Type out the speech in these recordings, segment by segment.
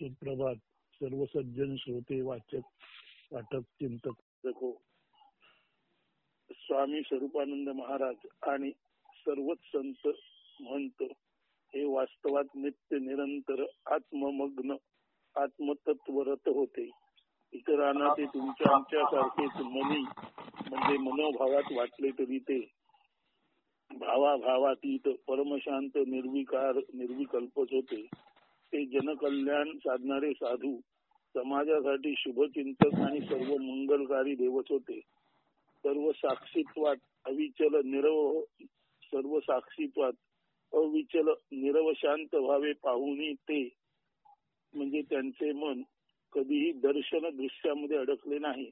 सुप्रभात सर्व सज्जन श्रोते वाचक पाठक चिंतक देखो. स्वामी स्वरूपानंद महाराज आणि सर्वच संत महंत हे वास्तवात नित्य निरंतर आत्ममग्न आत्मतत्वरत होते. इतरांना ते तुमच्या आमच्यासारखेच मनी म्हणजे मनोभावात वाटले तरी ते भावाभावातीत परमशांत निर्विकार निर्विकल्पच होते. ते जनकल्याण साधणारे साधू, समाजासाठी शुभचिंतक आणि सर्व मंगलकारी देवच होते. सर्व साक्षीत्वात अविचल निरव शांत व्हावे पाहुनी ते म्हणजे त्यांचे मन कधीही दर्शन दृश्यामध्ये अडकले नाही.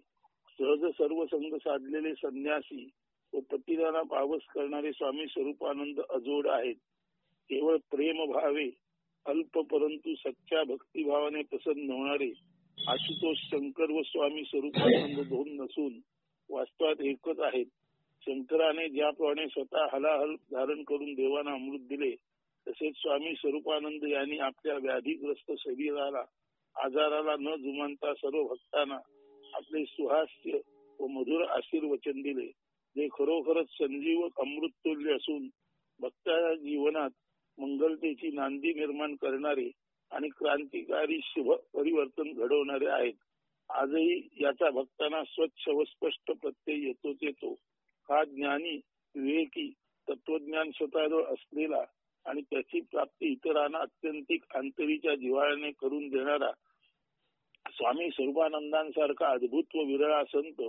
सहज सर्व संग साधलेले संन्यासी व पतितांना पावस करणारे स्वामी स्वरूपानंद अजोड आहेत. केवळ प्रेम भावे अल्प परंतु सच्च्या भक्तिभावाने प्रसन्न होणारे आशुतोष शंकर व स्वामी स्वरूपानंद दोन नसून वास्तवात एकच आहेत. शंकराने ज्याप्रमाणे स्वतः हलाहल धारण करून देवांना अमृत दिले, तसेच स्वामी स्वरूपानंद यांनी आपल्या व्याधीग्रस्त शरीराला आजाराला न जुमानता सर्व भक्तांना आपले सुहास्य व मधुर आशीर्वचन दिले, जे खरोखरच संजीवक अमृततुल्य असून भक्ताच्या जीवनात मंगलतेची नांदी निर्माण करणारे आणि क्रांतिकारी शुभ परिवर्तन घडवणारे आहेत. आजही याचा भक्तांना स्वच्छ व स्पष्ट प्रत्यय येतो. हा ज्ञानी विवेकी तत्वज्ञान स्वतःजवळ असलेला आणि त्याची प्राप्ती इतरांना अत्यंतिक आंतरीच्या जिव्हाळ्याने करून देणारा स्वामी स्वरूपानंदांसारखा अद्भुत व विरळा संत,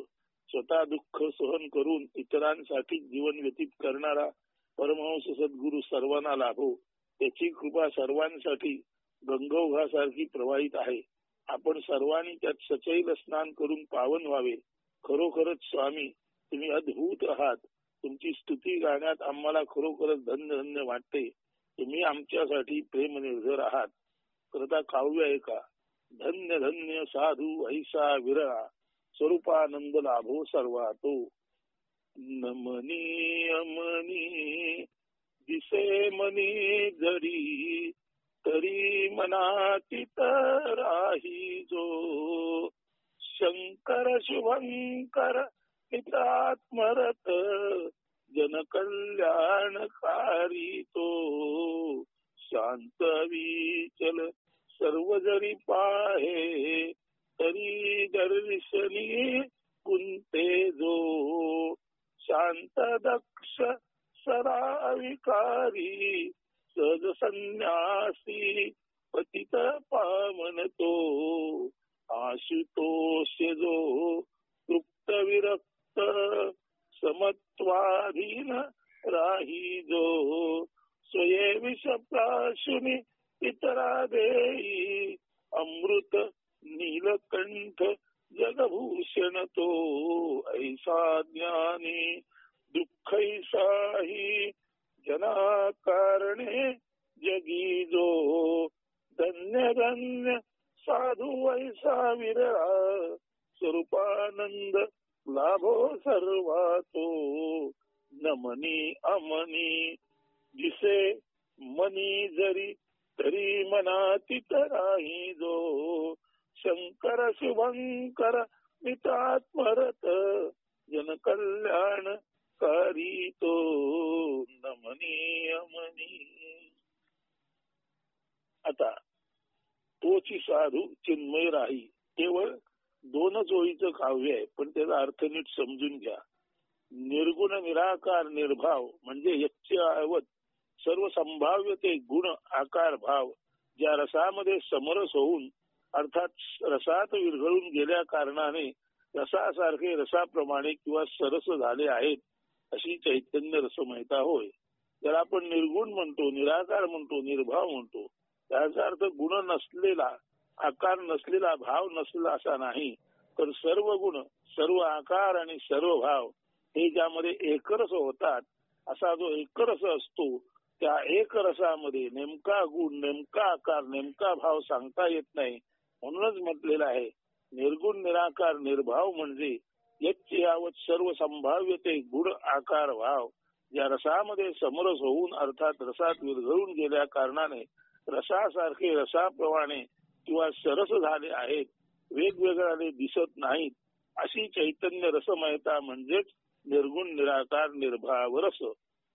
स्वतः दुःख सहन करून इतरांसाठी जीवन व्यतीत करणारा परमहंस सद्गुरु सर्वांना लाभो. त्याची कृपा सर्वांसाठी गंगोघासारखी प्रवाहित आहे. आपण सर्वांनी त्यात सचैल स्नान करून पावन व्हावे. खरोखरच स्वामी तुम्ही अद्भुत आहात. तुमची स्तुती गाण्यात आम्हाला खरोखरच धन्य धन्य वाटते. तुम्ही आमच्यासाठी प्रेम निर्झर आहात. करता काव्य ऐका. धन्य धन्य साधू ऐसा विरळा, स्वरूपानंद लाभो सर्वातो. नमनी अमनी दिसे मनी जरी, तरी मनाती राही जो. शंकर शुभंकर हितात्मरत, जन कल्याणकारी तो. शांत विचल सर्व जरी पाहे, तरी दर्शनी कुंते जो. शांत दक्ष सराविकारी, सहज संन्यासी पतित पावन तो. आशुतोष जो तृप्त विरक्त, समत्वाधीन राही जो. स्वये विष प्राशुनी इतरा देई, अमृत नीलकंठ जगभूषण तो. ऐसा ज्ञानी दुःखैसाही जनाकारणे जगी जो. धन्य धन्य साधू ऐसा विरळा, स्वरूपानंद लाभो सर्वातो. नमनी अमनी जिसे मनी जरी, तरी मनातीत राही जो. शंकर शुभंकर मितात्मरत, जन कल्याण कारी तो. नमनी अमनी. आता तोची साधू चिन्मय राही केवळ 2 ओळीचं काव्य आहे, पण त्याचा अर्थ नीट समजून घ्या. निर्गुण निराकार निर्भाव म्हणजे यच्चयावत सर्व संभाव्यते गुण आकार भाव, ज्या रसामध्ये समरस होऊन अर्थात रसात विरघळून गेल्या कारणाने रसासारखे रसाप्रमाणे किंवा सरस झाले आहेत, अशी चैतन्य रसमयता होय. त्याला आपण निर्गुण म्हणतो, निराकार म्हणतो, निर्भाव म्हणतो. त्याचा अर्थ गुण नसलेला, आकार नसलेला, भाव नसलेला असा नाही, तर सर्व गुण, सर्व आकार आणि सर्व भाव हे ज्यामध्ये एकरस होतात, असा जो एकरस असतो, त्या एकरसामध्ये नेमका गुण, नेमका आकार, नेमका भाव सांगता येत नाही. म्हणूनच म्हटलेलं आहे निर्गुण निराकार निर्भाव म्हणजे यच्चयावत सर्व संभाव्यते गुण आकार भाव, या रसामध्ये समरस होऊन अर्थात रसात विरघळून गेल्या कारणाने रसासारखे रसाप्रमाणे किंवा सरस झाले आहेत, वेगवेगळ्याने दिसत नाहीत, अशी चैतन्य रसमयता म्हणजेच निर्गुण निराकार निर्भाव रस.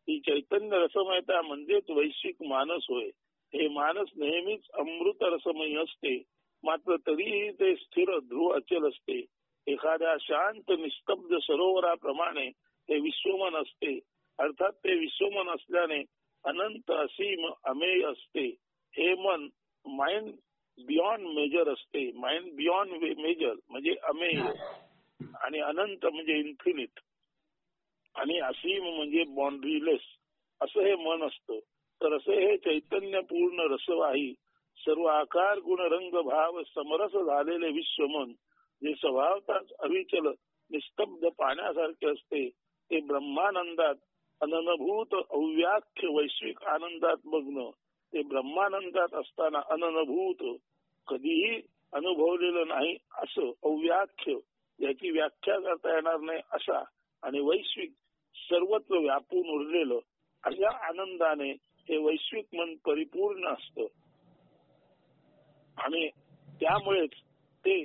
ही चैतन्य रसमयता म्हणजेच वैश्विक मानस होय. हे मानस नेहमीच अमृत रसमयी असते, मात्र तरीही ते स्थिर ध्रुव अचल असते. एखाद्या शांत निस्तब्ध सरोवराप्रमाणे हे विश्वमन असते. अर्थात ते विश्वमन असल्याने अनंत असीम अमेय असते. हे मन माइंड बियॉन्ड मेजर असते. माइंड बियॉन्ड मेजर म्हणजे अमेय, आणि अनंत म्हणजे इन्फिनिट, आणि असीम म्हणजे बाउंड्रीलेस असं हे मन असतं. तर असे हे चैतन्य पूर्ण रसवाही सर्व आकार गुण रंग भाव समरस झालेले विश्वमन, जे स्वभावताच अविचल निस्तब्ध पाण्यासारखे असते, ते ब्रह्मानंदात अननभूत अव्याख्य वैश्विक आनंदात मग्न, ते ब्रह्मानंदात असताना अननभूत कधीही अनुभवलेलं नाही असं अव्याख्य, याची व्याख्या करता येणार नाही अशा आणि वैश्विक सर्वत्र व्यापून उरलेलं अशा आनंदाने हे वैश्विक मन परिपूर्ण असतं. आणि त्यामुळेच ते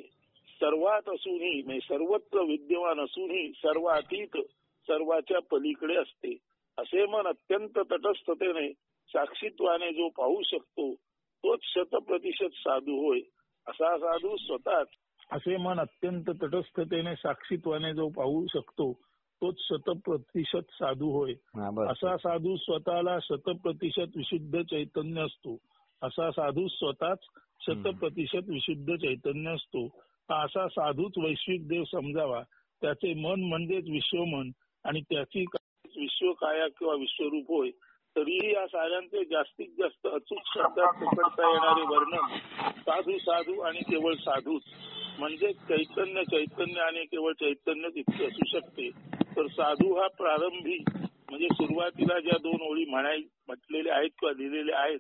सर्वात असूनही म्हणजे सर्वत्र विद्यमान असूनही सर्वातीत सर्वाच्या पलीकडे असते. असे मन अत्यंत तटस्थतेने साक्षीत्वाने जो पाहू शकतो तोच 100% साधू होय. असा साधू स्वतःच असे मन अत्यंत तटस्थतेने साक्षीत्वाने जो पाहू शकतो तोच 100% साधू होय. असा साधू स्वतःला 100% विशुद्ध चैतन्य असतो. असा साधू स्वतःच 100% विशुद्ध चैतन्य असतो. असा साधूच वैश्विक देव समजावा. त्याचे मन म्हणजेच विश्वमन आणि त्याची विश्वकाया किंवा विश्वरूप होय. तरीही या साऱ्यांचे जास्तीत जास्त अचूक शब्दात पकडता येणारे वर्णन साधू साधू आणि केवळ साधूच म्हणजे चैतन्य चैतन्य आणि केवळ चैतन्यच इतके असू शकते. तर साधू हा प्रारंभी म्हणजे सुरुवातीला ज्या 2 ओळी म्हटलेल्या आहेत किंवा लिहिलेल्या आहेत,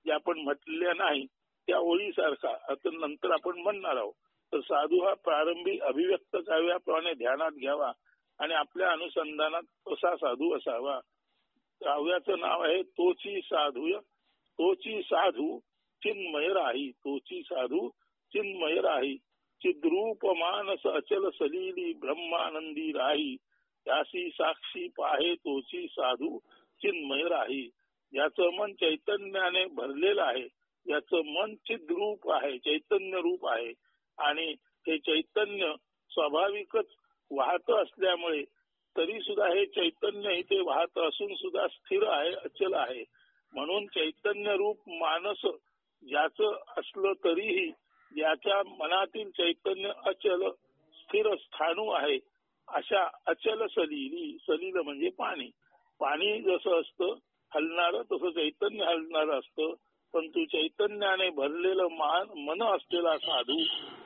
ज्या आपण म्हटलेल्या नाही त्या ओळीसारखा आता नंतर आपण म्हणणार आहोत. तर साधू हा प्रारंभी अभिव्यक्त काव्याप्रमाणे ध्यानात घ्यावा आणि आपल्या अनुसंधानात कसा साधू असावा. काव्याचं नाव आहे तोची साधूय, तोची साधू चिन्मय राही, तोची साधू चिन्मय राही, चिद्रूप मानस अचल सलीली ब्रह्मानंदी राही, त्यासी साक्षी पाहे तोची साधू चिन्मय राही. ज्याचं मन चैतन्याने भरलेलं आहे, ज्याचं मन चिद्रूप आहे, चैतन्य रूप आहे आणि हे चैतन्य स्वाभाविकच वाहत असल्यामुळे तरी सुद्धा हे चैतन्य इथे वाहत असून सुद्धा स्थिर आहे, अचल आहे. म्हणून चैतन्य रूप मानस ज्याचं असलं तरीही ज्याच्या मनातील चैतन्य अचल स्थिर स्थाणू आहे अशा अचल सलीली, सलील म्हणजे पाणी, पाणी जसं असतं हलणारं तसं चैतन्य हलणारं असतं. परंतु चैतन्याने भरलेलं मन असलेला साधू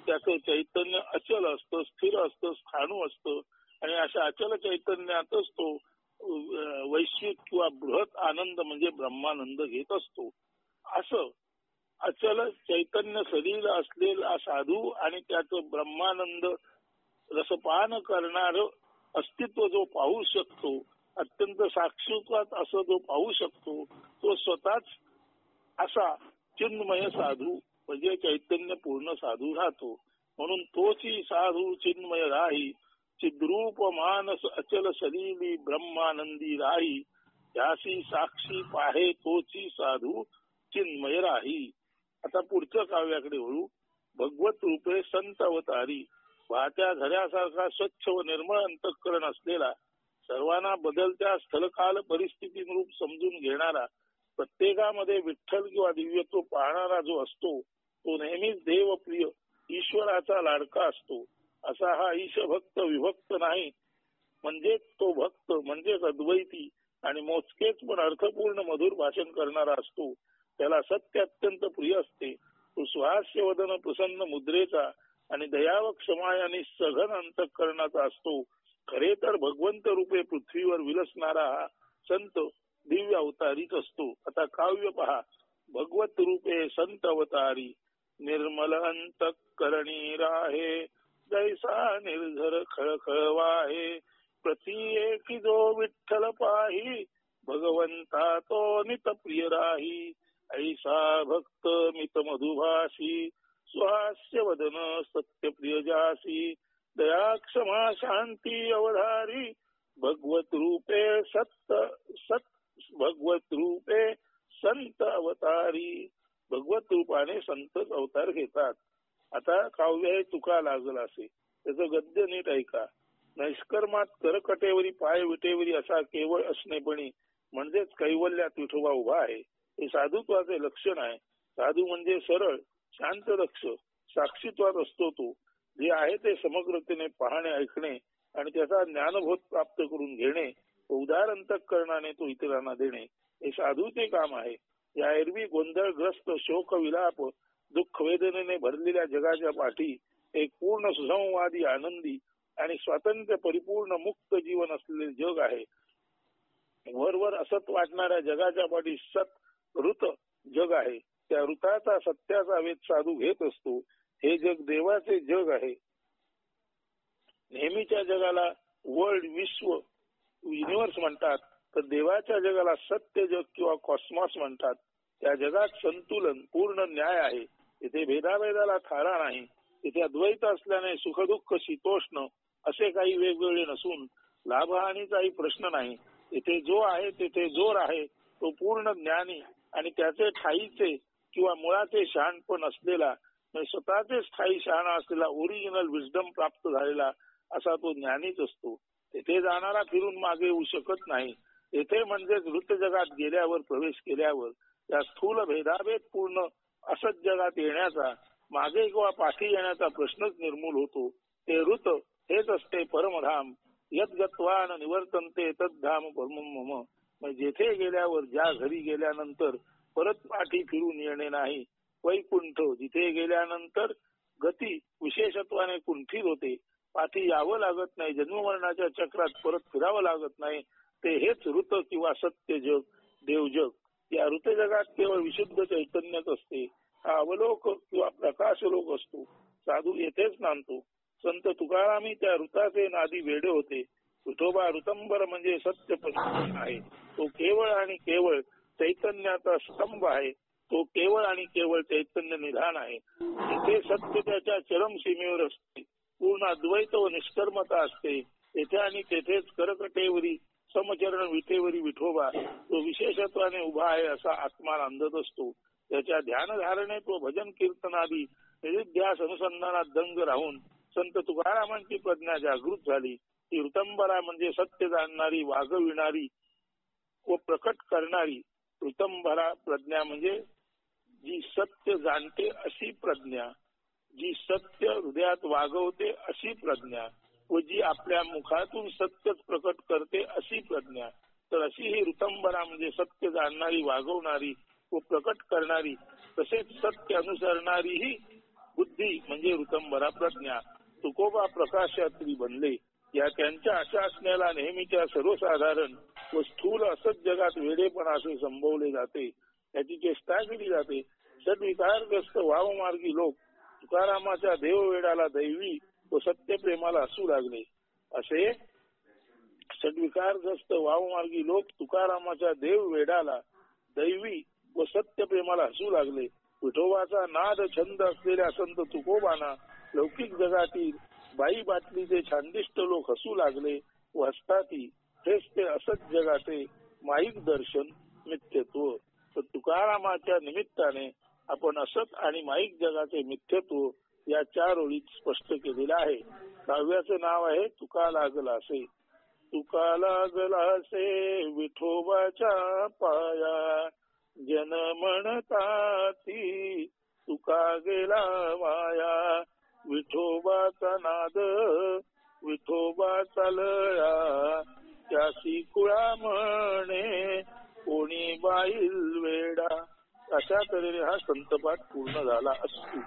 त्याचं चैतन्य अचल असतं, स्थिर असतं, स्थाणू असतं आणि अशा अचल चैतन्यातच तो वैश्विक किंवा बृहत आनंद म्हणजे ब्रह्मानंद घेत असतो. असं अचल चैतन्य सलील असलेला साधू आणि त्याचं ब्रह्मानंद रसपान करणार अस्तित्व जो पाहू शकतो, अत्यंत साक्षीत्वात असं जो पाहू शकतो, तो स्वतःच असा चिन्मय साधू म्हणजे चैतन्य पूर्ण साधू राहतो. म्हणून तोची साधू चिन्मय राही, चिद्रूप मानस अचल सलीली ब्रह्मानंदी राही, त्यासी साक्षी पाहे तोची साधू चिन्मय राही. आता पुढच्या काव्याकडे वळू. भगवत रूपे संत अवतारी, वाहत्या झऱ्यासारखा स्वच्छ व निर्मळ अंतःकरण असलेला, सर्वांना बदलत्या स्थलकाल परिस्थिती रूप समजून घेणारा, प्रत्येकामध्ये विठ्ठल किंवा दिव्यत्व पाहणारा जो असतो तो नेहमीच देवप्रिय ईश्वराचा लाडका असतो. असा हा ईशभक्त विभक्त नाही, म्हणजे तो भक्त म्हणजे अद्वैती आणि मोजकेच पण अर्थपूर्ण मधुर भाषण करणारा असतो. त्याला सत्य अत्यंत प्रिय असते. तो सुहास्यवदन प्रसन्न मुद्रेचा आणि दयाव क्षमा आणि सघन अंतःकरणाचा असतो. खरे तर भगवंत रूपे पृथ्वीवर विलसणारा हा संत दिव्य अवतारीच असतो. आता काव्य पहा. भगवत रूपे संत अवतारी, निर्मल अंतःकरणी राहे, जैसा निर्झर खळखळवाहे, प्रति एकी जो विठ्ठल पाही, भगवंता तो नित प्रिय राही, ऐसा भक्त मित मधुभाषी, सुहास्य वदन सत्यप्रिय जासी दया क्षमा शांती अवधारी भगवत रूपे भगवत रूपे संत अवतारी. भगवत रूपाने संतच अवतार घेतात. आता काव्य हे तुका लागल असे, त्याचं गद्य नीट ऐका. नैष्कर्मात करकटेवरी पाय विटेवरी असा केवळ असणेपणी म्हणजेच कैवल्यात विठोबा उभा आहे, हे साधुत्वाचे लक्षण आहे. साधू म्हणजे सरळ शांत दक्ष साक्षीत्वात असतो तो. जे आहे ते समग्रतेने पाहणे ऐकणे आणि त्याचा ज्ञानबोध प्राप्त करून घेणे, उदार अंतःकरणाने तो इतरांना देणे, हे साधूचे काम आहे. या एरवी गोंधळग्रस्त शोक विलाप दुःख वेदनेने भरलेल्या जगाच्या पाठी एक पूर्ण सुसंवादी आनंदी आणि स्वातंत्र्य परिपूर्ण मुक्त जीवन असलेले जग आहे. वरवर असत वाटणाऱ्या जगाच्या पाठी सत ऋत जग आहे. त्या ऋताचा सत्याचा वेध साधू घेत असतो. हे जग देवाचे जग आहे. नेहमीच्या जगाला वर्ल्ड विश्व युनिव्हर्स म्हणतात, तर देवाच्या जगाला सत्य जग किंवा कॉस्मॉस म्हणतात. त्या जगात संतुलन पूर्ण न्याय आहे. तिथे भेदाभेदाला थारा नाही. तिथे अद्वैत असल्याने सुखदुःख शीतोष्ण असे काही वेगवेगळे नसून लाभहानीचाही प्रश्न नाही. तिथे जो आहे तिथे जोर आहे तो पूर्ण ज्ञानी आणि त्याचे ठाईचे किंवा मुळाचे शहाणपण असलेला, स्वतःचे स्थायी शहाणा असलेला ओरिजिनल विजडम प्राप्त झालेला असा तो ज्ञानीच असतो. तेथे जाणारा फिरून मागे येऊ शकत नाही. तेथे म्हणजेच वृत्त जगात गेल्यावर प्रवेश केल्यावर त्या स्थूल भेदाभेद पूर्ण असत जगात येण्याचा मागे किंवा पाठी येण्याचा प्रश्नच निर्मूल होतो. ते ऋत हेच असते परमधाम. यद्गत्वान निवर्तन्ते तद्धाम परमम. जेथे गेल्यावर ज्या घरी गेल्यानंतर परत पाठी फिरून येणे नाही. वैकुंठ जिथे गेल्यानंतर गती विशेषत्वाने कुंठित होते. पाठी यावं लागत नाही. जन्ममरणाच्या चक्रात परत फिरावं लागत नाही. ते हेच ऋत किंवा सत्य जग देवजग. या ऋत जगात केवळ विशुद्ध चैतन्यच असते. हा अवलोक किंवा प्रकाशलोक असतो. साधू येथेच नांदतो. संत तुकारामी त्या ऋताचे नादी वेडे होते. विठोबा ऋतंबर म्हणजे सत्य परिपूर्ण आहे. तो केवळ आणि केवळ चैतन्याचा स्तंभ आहे. तो केवळ आणि केवळ चैतन्य निधान आहे. तिथे सत्य त्याच्या चरम सीमेवर असते. पूर्ण अद्वैत व निष्कर्मता असते. तेथे आणि तेथेच करकटेवरी समचरण विटेवरी विठोबा तो विशेषत्वाने उभा आहे असा आत्मा नांदत असतो. त्याच्या ध्यानधारणे तो भजन कीर्तनादी निरुध्यास अनुसंधानात दंग राहून संत तुकारामांची प्रज्ञा जागृत झाली. ती ऋतंबरा म्हणजे सत्य जाणणारी वागविणारी व प्रकट करणारी. ऋतंबरा प्रज्ञा म्हणजे जी सत्य जाणते अशी प्रज्ञा, जी सत्य हृदयात वागवते अशी प्रज्ञा व जी आपल्या मुखातून सत्यच प्रकट करते अशी प्रज्ञा. तर अशी ही ऋतंबरा म्हणजे सत्य जाणणारी वागवणारी व प्रकट करणारी तसेच सत्य अनुसरणारी ही बुद्धी म्हणजे ऋतंबरा प्रज्ञा. तुकोबा प्रकाशात्री बनले. या त्यांच्या अशा असण्याला नेहमीच्या सर्वसाधारण व स्थूल असत जगात वेडेपणा असे संबोधले जाते. त्याची चेष्टा केली जाते. सद्विकारग्रस्त वावमार्गी लोक तुकारामाच्या देववेडाला दैवी व सत्यप्रेमाला हसू लागले. असे सद्विकारग्रस्त वावमार्गी लोक तुकारामाच्या देववेडाला दैवी व सत्यप्रेमाला हसू लागले. विठोबाचा नाद छंद असलेल्या संत तुकोबांना लौकिक जगातील बाई बाटलीचे छानदिष्ट लोक हसू लागले व हसताती. हेच ते असत जगाचे माईक दर्शन मिथ्यत्व. तर तुकारामाच्या निमित्ताने आपण असत आणि माईक जगाचे मिथ्यत्व या 4 ओळीत स्पष्ट केलेलं आहे. काव्याचं नाव आहे तुका लागला असे. तुका लागला असे विठोबाच्या पाया जन म्हणताती तुका गेला वाया. विठोबाचा नाद विठोबाचा लळा त्यासी कुळा म्हणे कोणी बाईल वेडा. अशा तऱ्हेने हा संतपाठ पूर्ण झाला असतो.